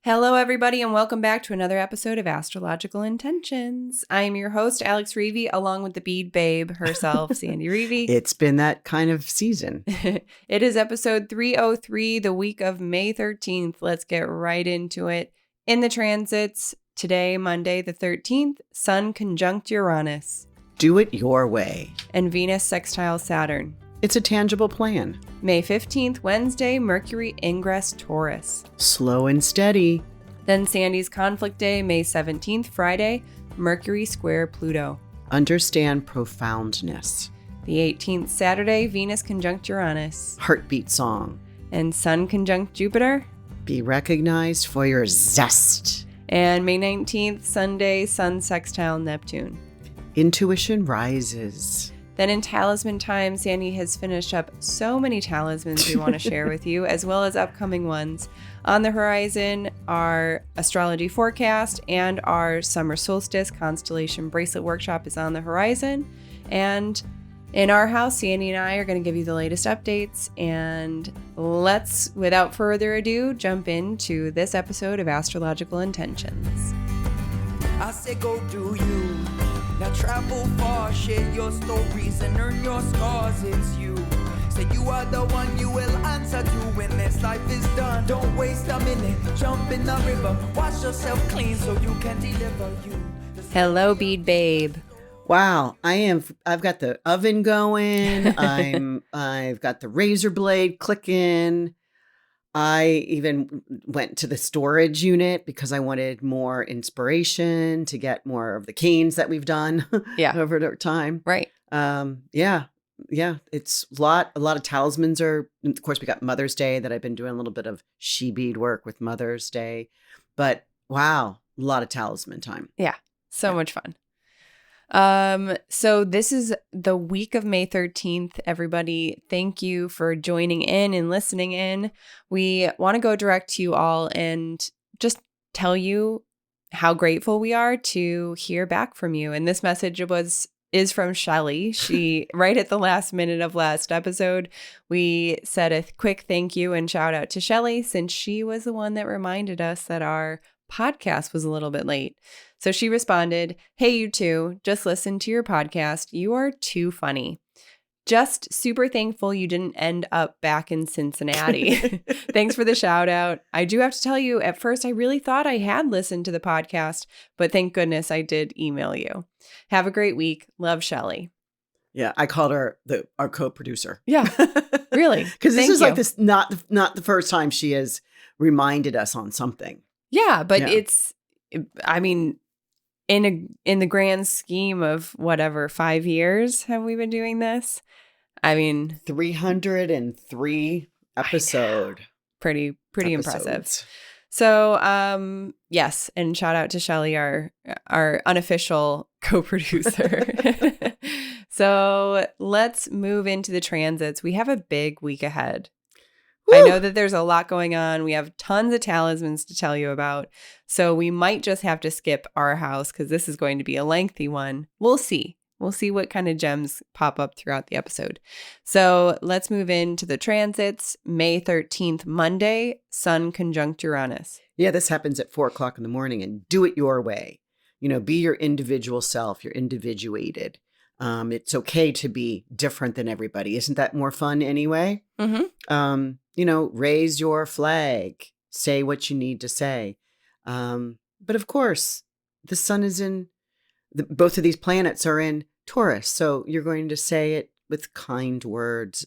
Hello, everybody, and welcome back to another episode of Astrological Intentions. I am your host, Alex Reevy, along with the bead babe herself, Sandy Reevy. It's been that kind of season. It is episode 303, the week of May 13th. Let's get right into it. In the transits, today, Monday the 13th, Sun conjunct Uranus. Do it your way. And Venus sextile Saturn. It's a tangible plan. May 15th, Wednesday, Mercury ingress Taurus. Slow and steady. Then Sandy's conflict day, May 17th, Friday, Mercury square Pluto. Understand profoundness. The 18th, Saturday, Venus conjunct Uranus. Heartbeat song. And Sun conjunct Jupiter. Be recognized for your zest. And May 19th, Sunday, Sun sextile Neptune. Intuition rises. Then in talisman time, Sandy has finished up so many talismans we want to share with you, as well as upcoming ones. On the horizon, our astrology forecast and our summer solstice constellation bracelet workshop is on the horizon. And in our house, Sandy and I are going to give you the latest updates. And let's, without further ado, jump into this episode of Astrological Intentions. I say go do you. Now travel far, share your stories and earn your scars. It's you. Say you are the one you will answer to when this life is done. Don't waste a minute, jump in the river. Wash yourself clean so you can deliver you. Hello, bead babe. Wow, I've got the oven going. I've got the razor blade clicking. I even went to the storage unit because I wanted more inspiration to get more of the canes that we've done over time. Right. Yeah. It's a lot of talismans are, of course, we got Mother's Day that I've been doing a little bit of she bead work with Mother's Day, but wow, a lot of talisman time. Yeah. So much fun. So this is the week of May 13th, everybody. Thank you for joining in and listening in. We want to go direct to you all and just tell you how grateful we are to hear back from you. And this message is from Shelly. She, right at the last minute of last episode, we said a quick thank you and shout out to Shelly since she was the one that reminded us that our podcast was a little bit late. So she responded, "Hey, you two, just listened to your podcast. You are too funny. Just super thankful you didn't end up back in Cincinnati." Thanks for the shout out. I do have to tell you, at first, I really thought I had listened to the podcast, but thank goodness I did email you. Have a great week. Love, Shelly. Yeah, I called her our co-producer. Yeah, really. Because this is you. like this not the first time she has reminded us on something. Yeah, but it's, I mean, in the grand scheme of whatever, 5 years have we been doing this? I mean, 303 episode. Pretty impressive. So, yes, and shout out to Shelly, our unofficial co-producer. So let's move into the transits. We have a big week ahead. Woo! I know that there's a lot going on. We have tons of talismans to tell you about. So we might just have to skip our house because this is going to be a lengthy one. We'll see. We'll see what kind of gems pop up throughout the episode. So let's move into the transits. May 13th, Monday, Sun conjunct Uranus. Yeah, this happens at 4:00 in the morning, and do it your way. Be your individual self. You're individuated. It's okay to be different than everybody. Isn't that more fun anyway? Mm-hmm. Raise your flag, say what you need to say. But of course, the sun is both of these planets are in Taurus. So you're going to say it with kind words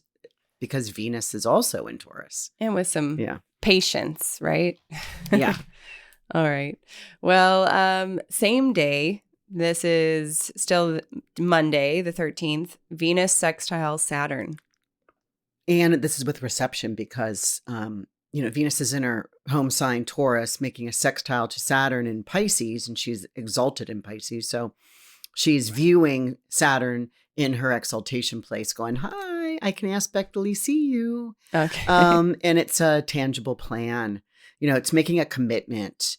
because Venus is also in Taurus. And with some patience, right? Yeah. All right. Well, same day. This is still Monday, the 13th, Venus sextile Saturn. And this is with reception because, Venus is in her home sign, Taurus, making a sextile to Saturn in Pisces, and she's exalted in Pisces. So she's viewing Saturn in her exaltation place going, "Hi, I can aspectally see you." Okay. And it's a tangible plan. It's making a commitment.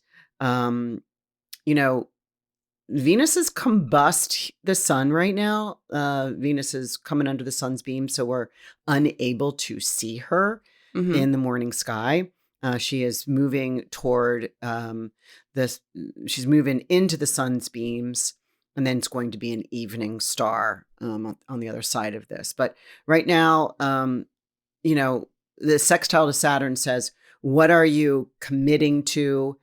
Venus is combust the sun right now. Venus is coming under the sun's beam, so we're unable to see her in the morning sky. She is moving toward this. She's moving into the sun's beams, and then it's going to be an evening star on the other side of this. But right now, the sextile to Saturn says, what are you committing to?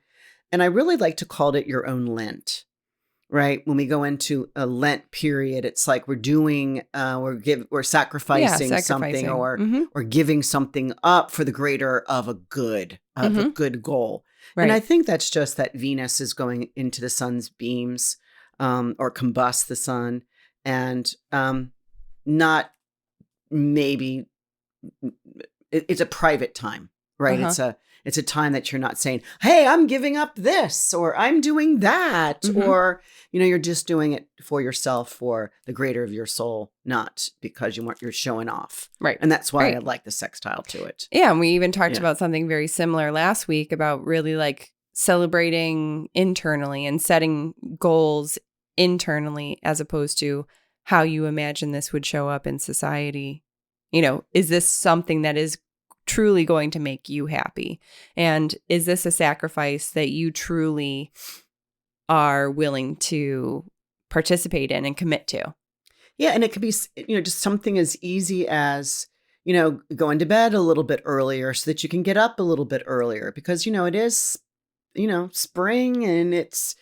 And I really like to call it your own Lent, right? When we go into a Lent period, it's like we're doing, we're sacrificing something or giving something up for the greater of a good goal. Right. And I think that's just that Venus is going into the sun's beams or combust the sun, and not maybe it's a private time, right? It's a time that you're not saying, hey, I'm giving up this, or I'm doing that, or, you're just doing it for yourself, for the greater of your soul, not because you're showing off. Right. And that's why I like the sextile to it. Yeah. And we even talked about something very similar last week about really like celebrating internally and setting goals internally as opposed to how you imagine this would show up in society. Is this something that is truly going to make you happy? And is this a sacrifice that you truly are willing to participate in and commit to? Yeah. And it could be, just something as easy as, going to bed a little bit earlier so that you can get up a little bit earlier, because, it is, spring, and it's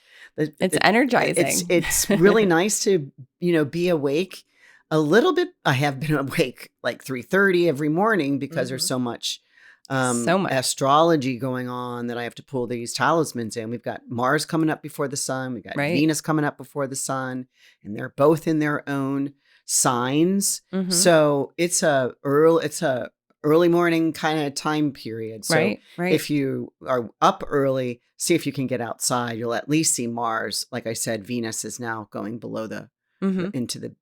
energizing. It's really nice to, be awake a little bit. I have been awake like 3:30 every morning because there's so much astrology going on that I have to pull these talismans in. We've got Mars coming up before the sun. We've got Venus coming up before the sun, and they're both in their own signs. So it's a early morning kind of time period. So if you are up early, see if you can get outside. You'll at least see Mars. Like I said, Venus is now going below into the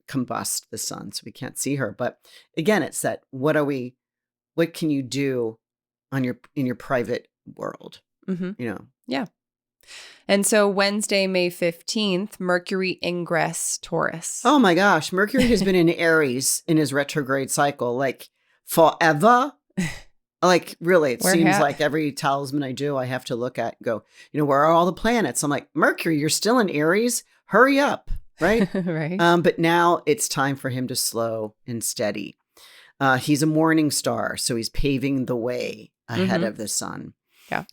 combust the sun, so we can't see her. But again, it's that what can you do in your private world? Yeah. And so Wednesday, May 15th, Mercury ingress Taurus. Oh my gosh, Mercury has been in Aries in his retrograde cycle like forever. Like, really, it seems like every talisman I do, I have to look at and go, where are all the planets? I'm like, Mercury, you're still in Aries? Hurry up. Right? Right. But now it's time for him to slow and steady. He's a morning star, so he's paving the way ahead of the sun. Yeah.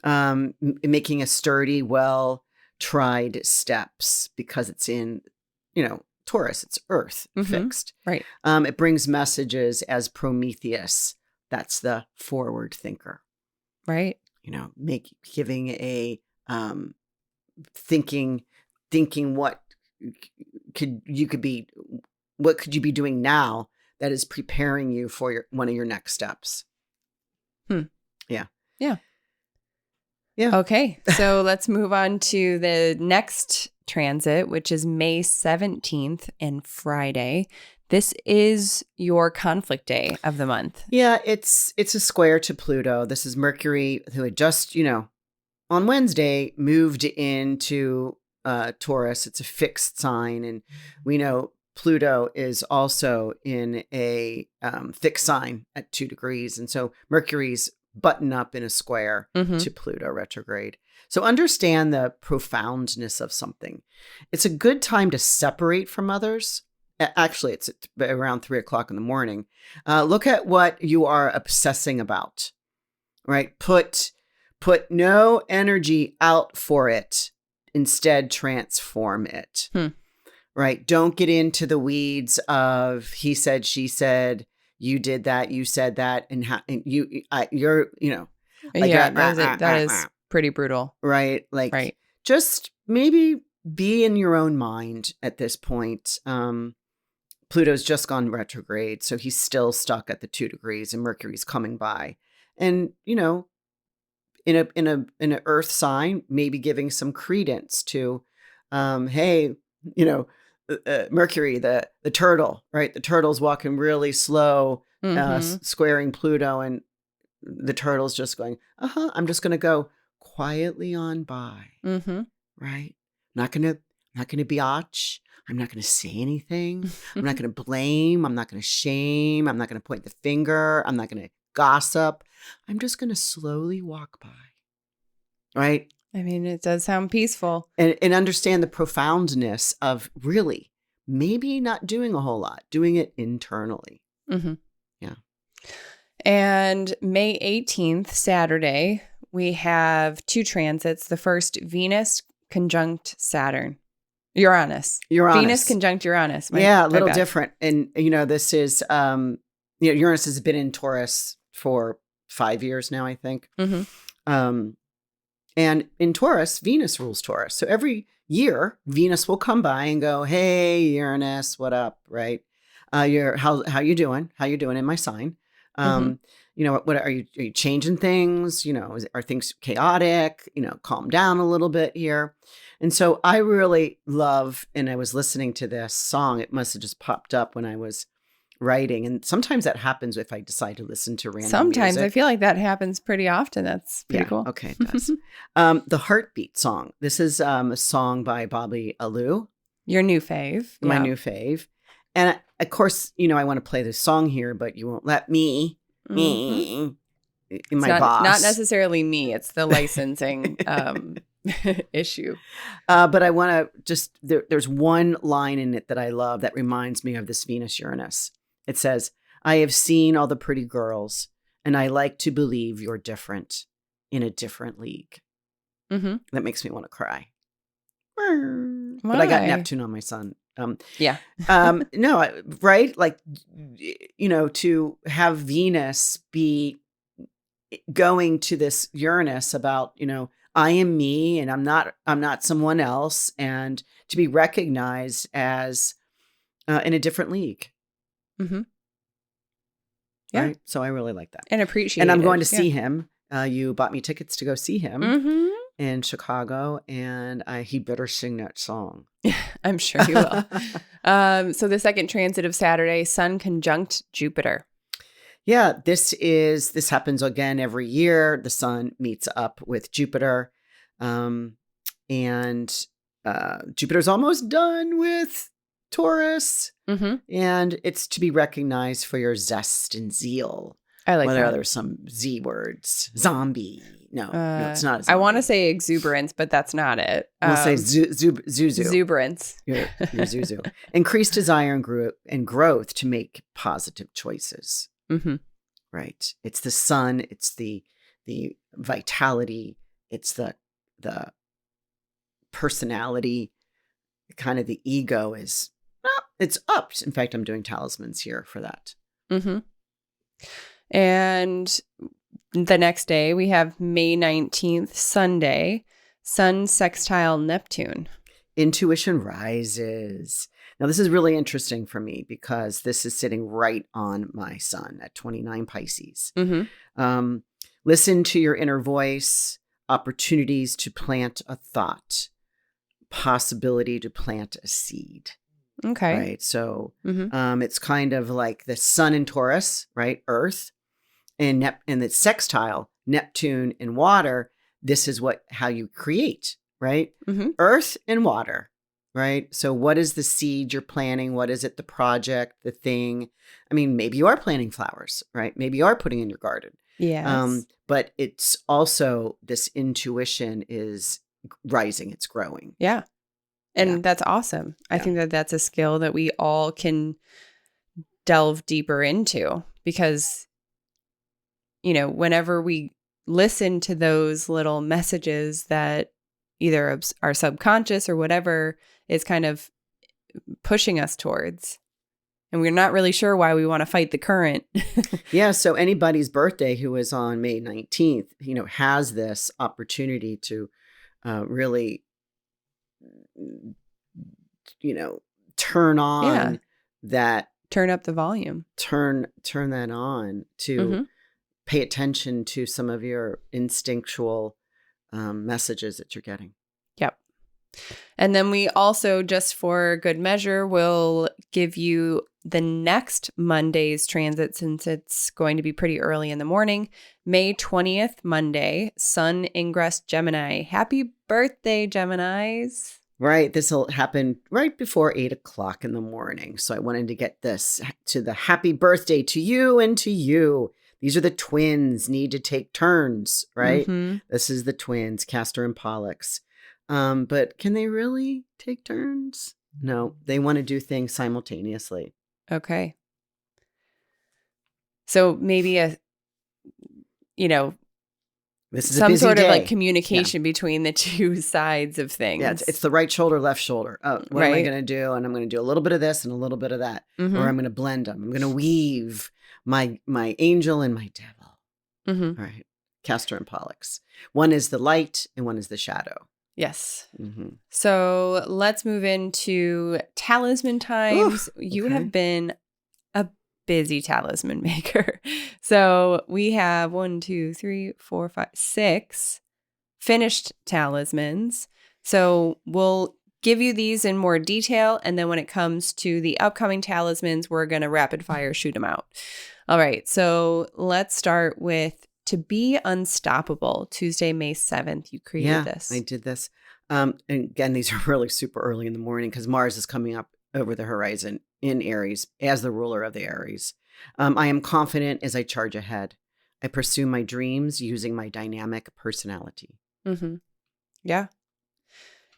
Making a sturdy, well-tried steps because it's in, Taurus, it's Earth fixed. Right. It brings messages as Prometheus. That's the forward thinker. Right. Giving a thinking what could you be doing now that is preparing you for one of your next steps. Yeah. Okay, so let's move on to the next transit, which is May 17th and Friday. This is your conflict day of the month. Yeah, it's a square to Pluto. This is Mercury, who had just on Wednesday moved into Taurus. It's a fixed sign, and we know Pluto is also in a fixed sign at 2 degrees, and so Mercury's button up in a square to Pluto retrograde. So understand the profoundness of something. It's a good time to separate from others. Actually, it's around 3:00 in the morning. Look at what you are obsessing about, right? Put no energy out for it. Instead, transform it, right? Don't get into the weeds of he said, she said, you did that, you said that, and you're, that is pretty brutal, right? Like, just maybe be in your own mind at this point. Pluto's just gone retrograde, so he's still stuck at the 2 degrees, and Mercury's coming by, and in an Earth sign, maybe giving some credence to, hey, Mercury, the turtle, right? The turtle's walking really slow, squaring Pluto, and the turtle's just going, I'm just going to go quietly on by, right? Not gonna biatch. I'm not going to say anything. I'm not going to blame. I'm not going to shame. I'm not going to point the finger. I'm not going to gossip. I'm just going to slowly walk by. Right? I mean, it does sound peaceful. And understand the profoundness of really maybe not doing a whole lot, doing it internally. Mm-hmm. Yeah. And May 18th, Saturday, we have 2 transits. The first, Venus conjunct Saturn. Uranus. Venus conjunct Uranus. A little different. And, this is, Uranus has been in Taurus for 5 years now, I think. Mm-hmm. And in Taurus, Venus rules Taurus. So every year, Venus will come by and go, "Hey, Uranus, what up?" Right? How you doing? How you doing in my sign? What are you changing things? Are things chaotic? Calm down a little bit here. And so I really love, and I was listening to this song. It must have just popped up when I was writing. And sometimes that happens if I decide to listen to random Sometimes music. I feel like that happens pretty often. That's pretty cool. Okay, it does. The Heartbeat song. This is a song by Bobby Alou. Your new fave. My new fave. And of course, I want to play this song here, but you won't let me. Mm-hmm. Boss. Not necessarily me. It's the licensing issue. But I want to there's one line in it that I love that reminds me of this Venus Uranus. It says, "I have seen all the pretty girls, and I like to believe you're different in a different league." Mm-hmm. That makes me want to cry. But I got Neptune on my sun. Yeah. No, right? Like, to have Venus be going to this Uranus about, I am me and I'm not someone else, and to be recognized as in a different league. Mm-hmm. Yeah. Right? So I really like that. And appreciate And I'm it. going to see him. You bought me tickets to go see him in Chicago, and he better sing that song. I'm sure he will. So the second transit of Saturday, Sun conjunct Jupiter. Yeah, this happens again every year. The Sun meets up with Jupiter, and Jupiter's almost done with Taurus, and it's to be recognized for your zest and zeal. I like that. What are some Z words? Zombie. No, it's not. I want to say exuberance, but that's not it. We'll say zuzu. Exuberance. You're zuzu. Increased desire and growth to make positive choices. Mm-hmm. Right. It's the sun. It's the vitality. It's the personality. Kind of the ego is. It's up. In fact, I'm doing talismans here for that. Mm-hmm. And the next day, we have May 19th, Sunday, Sun sextile Neptune. Intuition rises. Now, this is really interesting for me because this is sitting right on my sun at 29 Pisces. Mm-hmm. Listen to your inner voice, opportunities to plant a thought, possibility to plant a seed. Okay. Right. So it's kind of like the sun in Taurus, right? Earth. And the sextile, Neptune and water, this is how you create, right? Mm-hmm. Earth and water, right? So what is the seed you're planting? What is it, the project, the thing? I mean, maybe you are planting flowers, right? Maybe you are putting in your garden. Yes. But it's also this intuition is rising. It's growing. Yeah. And that's awesome. I think that's a skill that we all can delve deeper into because whenever we listen to those little messages that either our subconscious or whatever is kind of pushing us towards, and we're not really sure why we want to fight the current. Yeah. So anybody's birthday who is on May 19th, has this opportunity to really, turn on that. Turn up the volume. Turn that on to pay attention to some of your instinctual messages that you're getting. Yep. And then we also, just for good measure, will give you the next Monday's transit since it's going to be pretty early in the morning. May 20th, Monday, Sun ingress Gemini. Happy birthday, Geminis. Right. This will happen right before 8 o'clock in the morning. So I wanted to get this to the happy birthday to you and to you. These are the twins need to take turns, right? Mm-hmm. This is the twins, Castor and Pollux. But can they really take turns? No, they want to do things simultaneously. Okay. So maybe This is a some busy sort day. of like communication between the two sides of things. Yeah, it's the right shoulder, left shoulder. Oh, what am I going to do? And I'm going to do a little bit of this and a little bit of that. Mm-hmm. Or I'm going to blend them. I'm going to weave my angel and my devil. Mm-hmm. All right. Castor and Pollux. One is the light and one is the shadow. Yes. Mm-hmm. So let's move into talisman times. Oof, You okay. have been a busy talisman maker. So we have 6 finished talismans. So we'll give you these in more detail. And then when it comes to the upcoming talismans, we're going to rapid fire shoot them out. All right. So let's start with To Be Unstoppable, Tuesday, May 7th. You created this. I did this. And again, these are really super early in the morning because Mars is coming up over the horizon in Aries as the ruler of the Aries. I am confident as I charge ahead. I pursue my dreams using my dynamic personality. Mm-hmm. Yeah.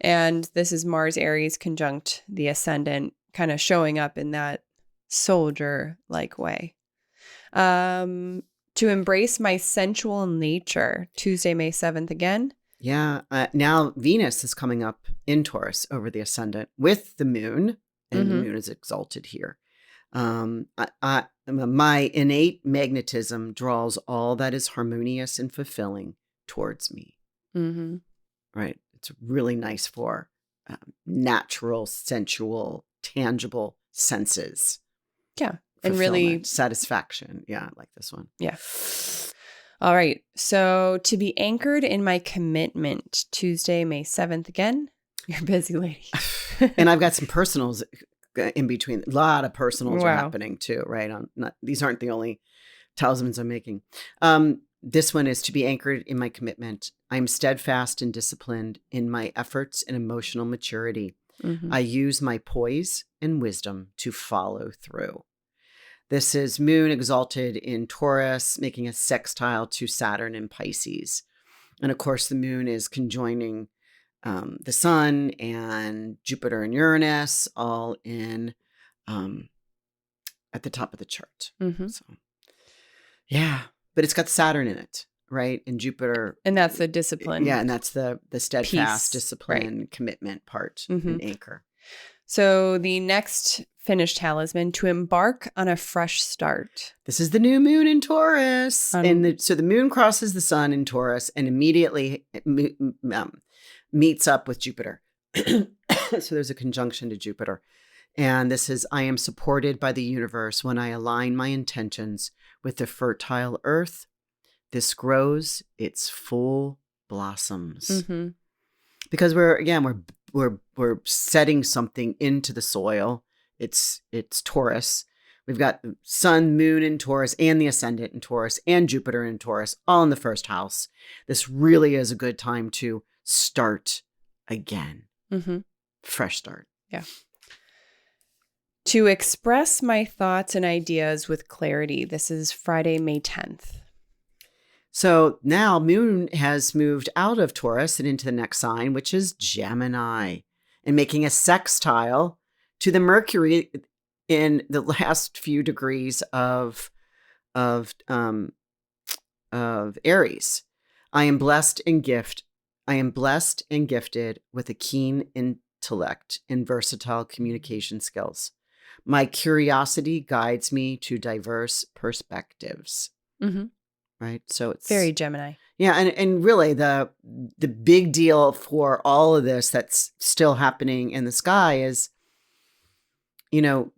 And this is Mars Aries conjunct the ascendant, kind of showing up in that soldier-like way. To embrace my sensual nature, Tuesday, May 7th again. Yeah. Now Venus is coming up in Taurus over the ascendant with the moon, and the moon is exalted here. My innate magnetism draws all that is harmonious and fulfilling towards me. Mm-hmm. Right. It's really nice for natural, sensual, tangible senses. Yeah. And really satisfaction. Yeah, I like this one. Yeah. All right. So to be anchored in my commitment, Tuesday, May 7th again. You're a busy lady. And I've got some personals in between. A lot of personals are Wow. happening too, right? These aren't the only talismans I'm making. This one is to be anchored in my commitment. I'm steadfast and disciplined in my efforts and emotional maturity. Mm-hmm. I use my poise and wisdom to follow through. This is moon exalted in Taurus, making a sextile to Saturn in Pisces. And of course, the moon is conjoining the sun and Jupiter and Uranus, all in at the top of the chart. Mm-hmm. So, yeah, but it's got Saturn in it, right? And Jupiter. And that's the discipline. Yeah, and that's the steadfast, Peace, discipline, commitment part, and anchor. So the next finished talisman, to embark on a fresh start. This is the new moon in Taurus. So the moon crosses the sun in Taurus and immediately meets up with Jupiter. So there's a conjunction to Jupiter. And this is, I am supported by the universe when I align my intentions with the fertile earth. This grows its full blossoms. Mm-hmm. Because we're setting something into the soil. It's Taurus. We've got the sun, moon in Taurus, and the ascendant in Taurus, and Jupiter in Taurus, all in the first house. This really is a good time to start again. Mm-hmm. Fresh start. Yeah. To express my thoughts and ideas with clarity. This is Friday, May 10th. So now moon has moved out of Taurus and into the next sign, which is Gemini, and making a sextile to the Mercury in the last few degrees of Aries. I am blessed and gifted with a keen intellect and versatile communication skills. My curiosity guides me to diverse perspectives. Mm-hmm. Right. So it's very Gemini. Yeah. And really the big deal for all of this that's still happening in the sky is,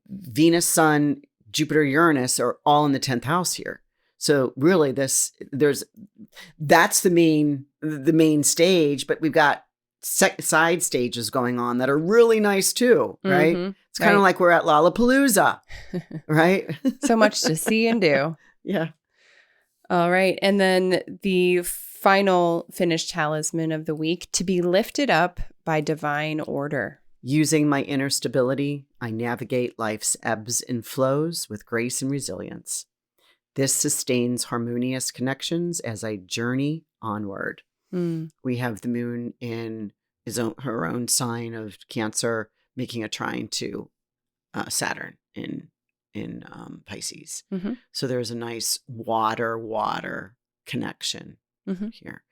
Venus, Sun, Jupiter, Uranus are all in the 10th house here. So really that's the main stage, but we've got side stages going on that are really nice too. Right. Mm-hmm. It's kind of like we're at Lollapalooza, right? So much to see and do. Yeah. All right. And then the final finished talisman of the week, to be lifted up by divine order. Using my inner stability, I navigate life's ebbs and flows with grace and resilience. This sustains harmonious connections as I journey onward. We have the moon in her own sign of Cancer, making a trine to Saturn in Pisces. So there's a nice water connection here.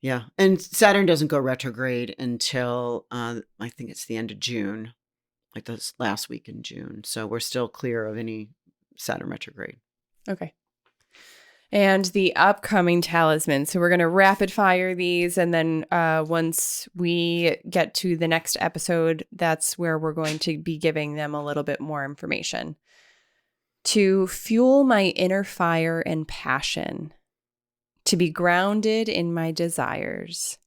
Yeah. And Saturn doesn't go retrograde until I think it's the end of June, like this last week in June. So we're still clear of any Saturn retrograde. Okay. And the upcoming talisman. So we're going to rapid fire these. And then once we get to the next episode, that's where we're going to be giving them a little bit more information. To fuel my inner fire and passion. To be grounded in my desires.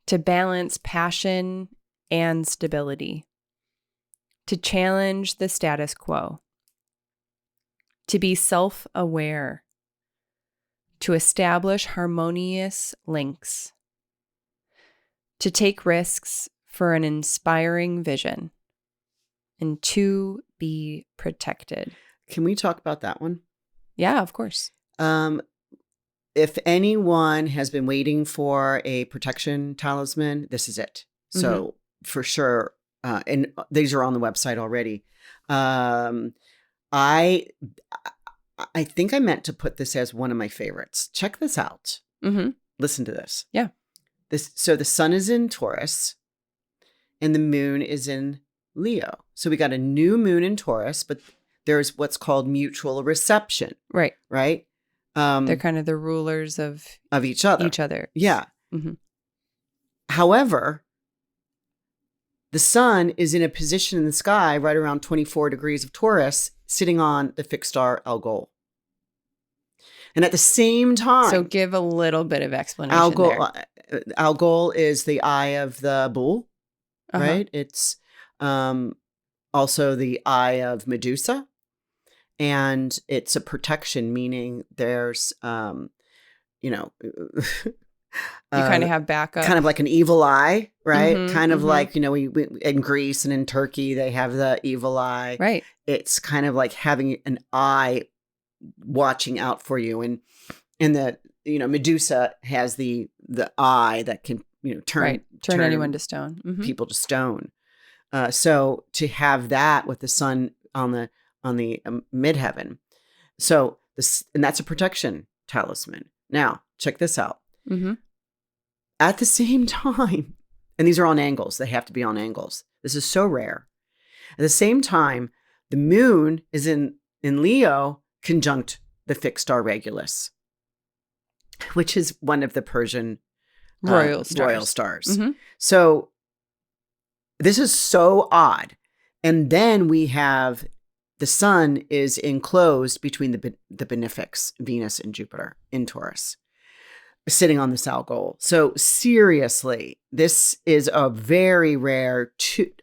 To balance passion and stability. To challenge the status quo. To be self-aware. To establish harmonious links. To take risks for an inspiring vision. And to be protected. Can we talk about that one? Yeah, of course. If anyone has been waiting for a protection talisman, this is it. So for sure, and these are on the website already. I think I meant to put this as one of my favorites. Check this out. Listen to this. Yeah. So the sun is in Taurus and the moon is in Leo. So we got a new moon in Taurus, but there's what's called mutual reception. Right. Right. They're kind of the rulers of each other. Yeah. However, the sun is in a position in the sky right around 24 degrees of Taurus, sitting on the fixed star Algol. And at the same time... So give a little bit of explanation there. Algol is the eye of the bull, right? It's also the eye of Medusa. And it's a protection, meaning there's, you kind of have backup. Kind of like an evil eye, right? Kind of like, we in Greece and in Turkey, they have the evil eye. Right. It's kind of like having an eye watching out for you. And the, Medusa has the eye that can, turn anyone to stone. People to stone. So to have that with the sun on the midheaven. So and that's a protection talisman. Now, check this out. At the same time, and these are on angles. They have to be on angles. This is so rare. At the same time, the moon is in Leo conjunct the fixed star Regulus, which is one of the Persian royal stars. So this is so odd. And then we have the sun is enclosed between the benefics, Venus and Jupiter in Taurus, sitting on this Algol. So seriously, this is a very rare,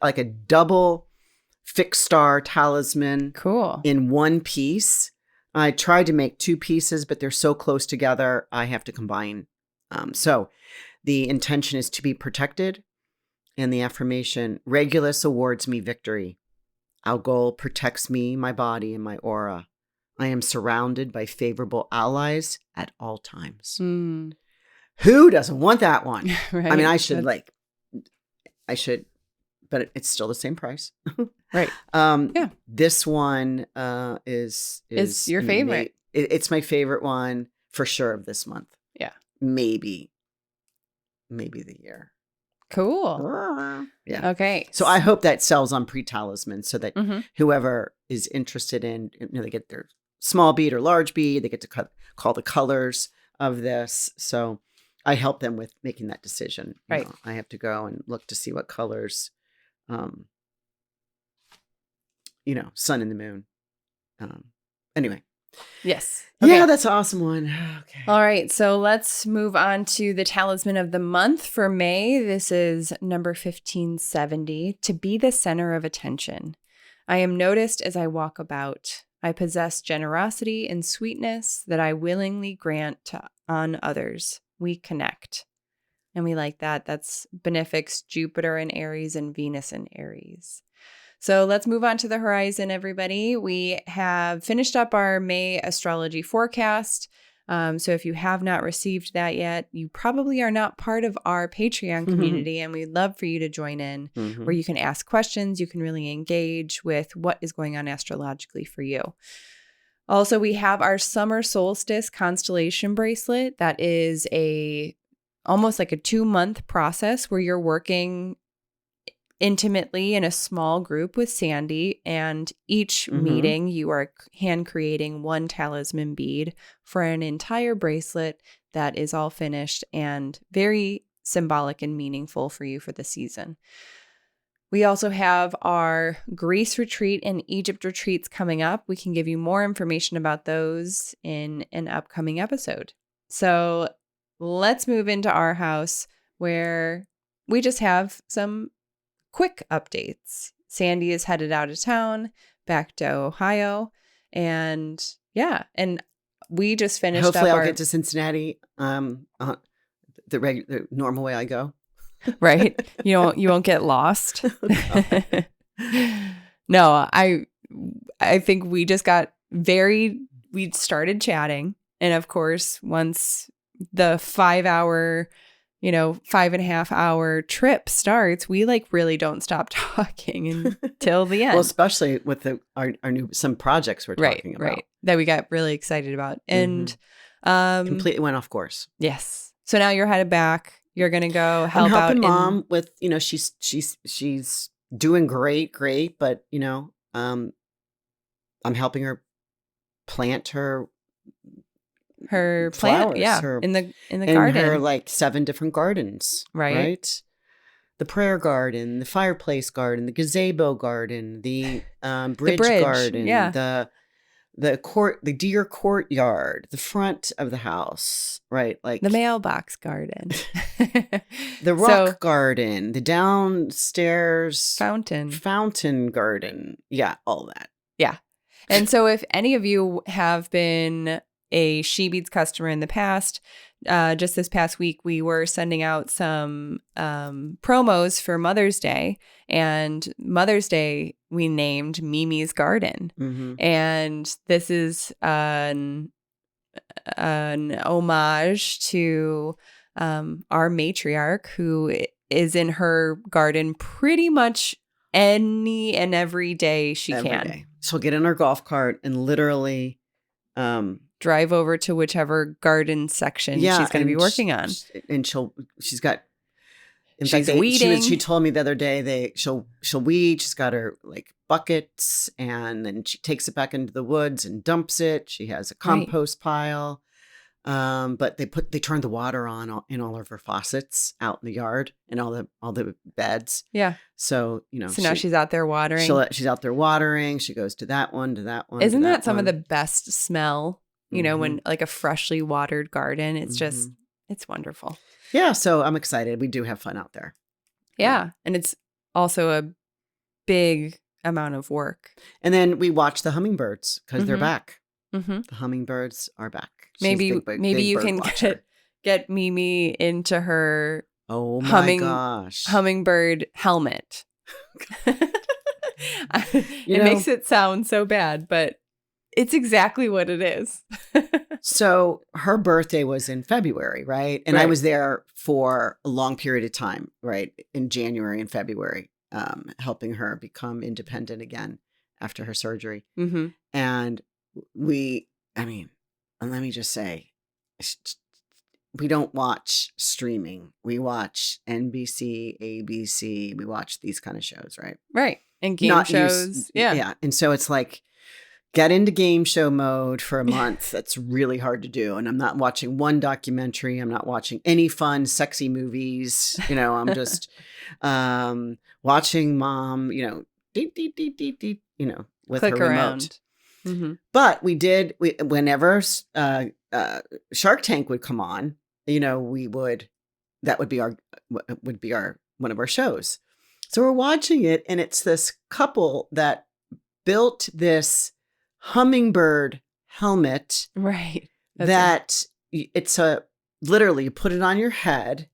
like a double fixed star talisman. Cool. In one piece. I tried to make two pieces, but they're so close together, I have to combine. So the intention is to be protected. And the affirmation, Regulus awards me victory. Algol protects me, my body, and my aura. I am surrounded by favorable allies at all times. Who doesn't want that one? Right. I mean, I should, but it's still the same price. Right. Yeah. This one is your favorite. It's my favorite one for sure of this month. Yeah. Maybe the year. Cool. Yeah. Okay. So I hope that sells on pre-talisman so that whoever is interested in, they get their small bead or large bead. They get to call the colors of this. So I help them with making that decision. Right. I have to go and look to see what colors, sun and the moon. Anyway. Yes. Okay. Yeah, that's an awesome one. Okay. All right. So let's move on to the talisman of the month for May. This is number 1570, to be the center of attention. I am noticed as I walk about. I possess generosity and sweetness that I willingly grant on others. We connect. And we like that. That's benefics Jupiter in Aries and Venus in Aries. So let's move on to the horizon, everybody. We have finished up our May astrology forecast. So if you have not received that yet, you probably are not part of our Patreon community, and we'd love for you to join in, where you can ask questions. You can really engage with what is going on astrologically for you. Also, we have our summer solstice constellation bracelet. That is almost like a 2-month process where you're working intimately in a small group with Sandy, and each meeting you are hand creating one talisman bead for an entire bracelet that is all finished and very symbolic and meaningful for you for the season. We also have our Greece retreat and Egypt retreats coming up. We can give you more information about those in an upcoming episode. So let's move into our house, where we just have some quick updates. Sandy is headed out of town, back to Ohio, and we just finished. Hopefully, I'll get to Cincinnati the normal way I go. Right, you won't get lost. No, I think we just got we started chatting, and of course, once the 5.5-hour trip starts, we really don't stop talking until the end. Well, especially with our new some projects we're talking about. Right, that we got really excited about, and completely went off course. Yes. So now you're headed back. You're gonna go help I'm helping out Mom with she's doing great, but I'm helping her plant her plant, flowers, in the in garden. her 7 different gardens, right? The prayer garden, the fireplace garden, the gazebo garden, the bridge garden, the deer courtyard, the front of the house, right? The mailbox garden, the rock garden, the downstairs fountain garden. Yeah, all that. Yeah. And so if any of you have been a She Beads customer in the past, just this past week, we were sending out some promos for Mother's Day, and Mother's Day we named Mimi's Garden. And this is an homage to our matriarch, who is in her garden pretty much any and every day she can. Day. She'll get in her golf cart and literally drive over to whichever garden section she's going to be working on. And she's got, she's weeding. She told me the other day she'll weed. She's got her buckets, and then she takes it back into the woods and dumps it. She has a compost pile. But they turned the water on in all of her faucets out in the yard and all the beds. Yeah. So, so now she's out there watering. She's out there watering. She goes to that one, to that one. Isn't that some of the best smell? When a freshly watered garden, it's just, it's wonderful. Yeah. So I'm excited. We do have fun out there. Yeah. And it's also a big amount of work. And then we watch the hummingbirds because they're back. The hummingbirds are back. Maybe you can get Mimi into her hummingbird helmet. It makes it sound so bad, but it's exactly what it is. So her birthday was in February, right? And I was there for a long period of time, right? In January and February, helping her become independent again after her surgery. And let me just say, we don't watch streaming. We watch NBC, ABC. We watch these kind of shows, right? Right. And game shows. Yeah. And so it's get into game show mode for a month. That's really hard to do. And I'm not watching one documentary. I'm not watching any fun, sexy movies. I'm just watching Mom, deep, with click her around. Remote. But whenever Shark Tank would come on, that would be one of our shows. So we're watching it, and it's this couple that built this hummingbird helmet. Right. It's literally you put it on your head.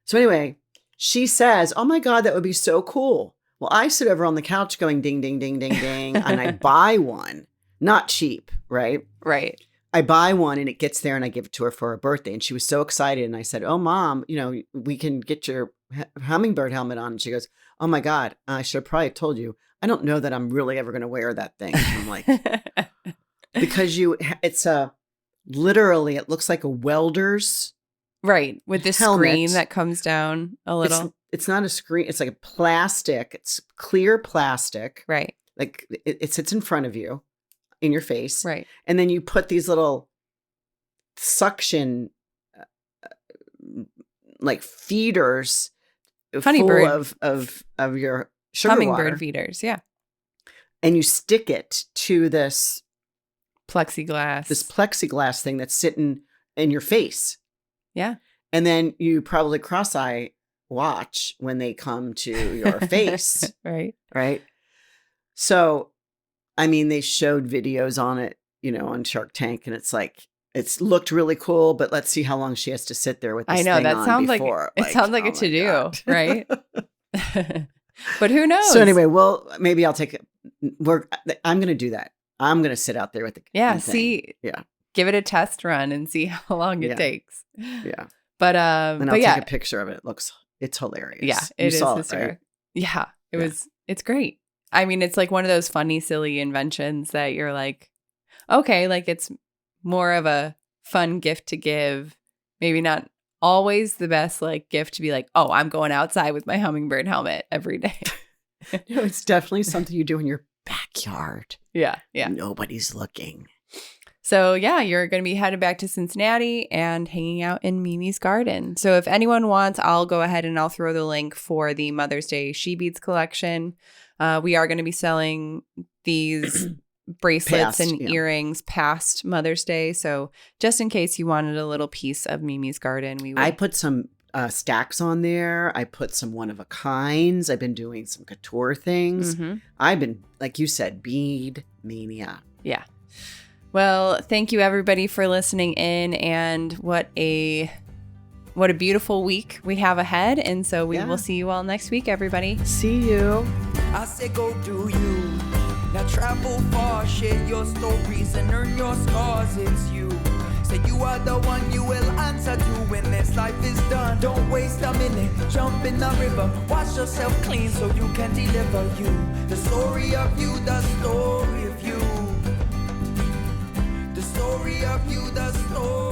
So anyway, she says, "Oh my God, that would be so cool. Well, I sit over on the couch going ding, ding, ding, ding, ding, and I buy one. Not cheap, right? Right. I buy one and it gets there and I give it to her for her birthday. And she was so excited. And I said, oh, Mom, we can get your hummingbird helmet on. And she goes, oh, my God, I should have probably told you. I don't know that I'm really ever going to wear that thing. And I'm like, because it's literally, it looks like a welder's. Right. With this helmet. Screen that comes down a little. It's not a screen. It's like a plastic. It's clear plastic. Right. Like it sits in front of you in your face. Right. And then you put these little suction like feeders Honeybird. full of your sugar Hummingbird water. feeders. Yeah. And you stick it to this Plexiglass thing that's sitting in your face. Yeah. And then you probably cross-eye watch when they come to your face. Right. Right. So, I mean, they showed videos on it, on Shark Tank, and it's like, it's looked really cool, but let's see how long she has to sit there with this thing on before. It sounds like oh a to-do, God. right? But who knows? So anyway, well, maybe I'll take it. I'm going to do that. I'm going to sit out there with the thing. See. Yeah. Give it a test run and see how long it takes. Yeah. But and I'll take a picture of it. It's hilarious. Yeah, you saw hysterical. it, right? Yeah, it's great. I mean, it's like one of those funny, silly inventions that you're like, okay, like it's more of a fun gift to give. Maybe not always the best like gift to be like, oh, I'm going outside with my hummingbird helmet every day. It's definitely something you do in your backyard. Yeah. Yeah. Nobody's looking. So yeah, you're going to be headed back to Cincinnati and hanging out in Mimi's garden. So if anyone wants, I'll go ahead and I'll throw the link for the Mother's Day She Beads collection. We are going to be selling these bracelets and earrings past Mother's Day. So just in case you wanted a little piece of Mimi's garden, I put some stacks on there. I put some one-of-a-kinds. I've been doing some couture things. Mm-hmm. I've been, like you said, bead mania. Yeah. Well, thank you everybody for listening in, and what a beautiful week we have ahead. And so we will see you all next week, everybody. See you. I say go do you. Now travel far, share your stories and earn your scars. It's you. Say you are the one you will answer to when this life is done. Don't waste a minute, jump in the river. Wash yourself clean so you can deliver you. The story of you, the story of you. The story of you, the story.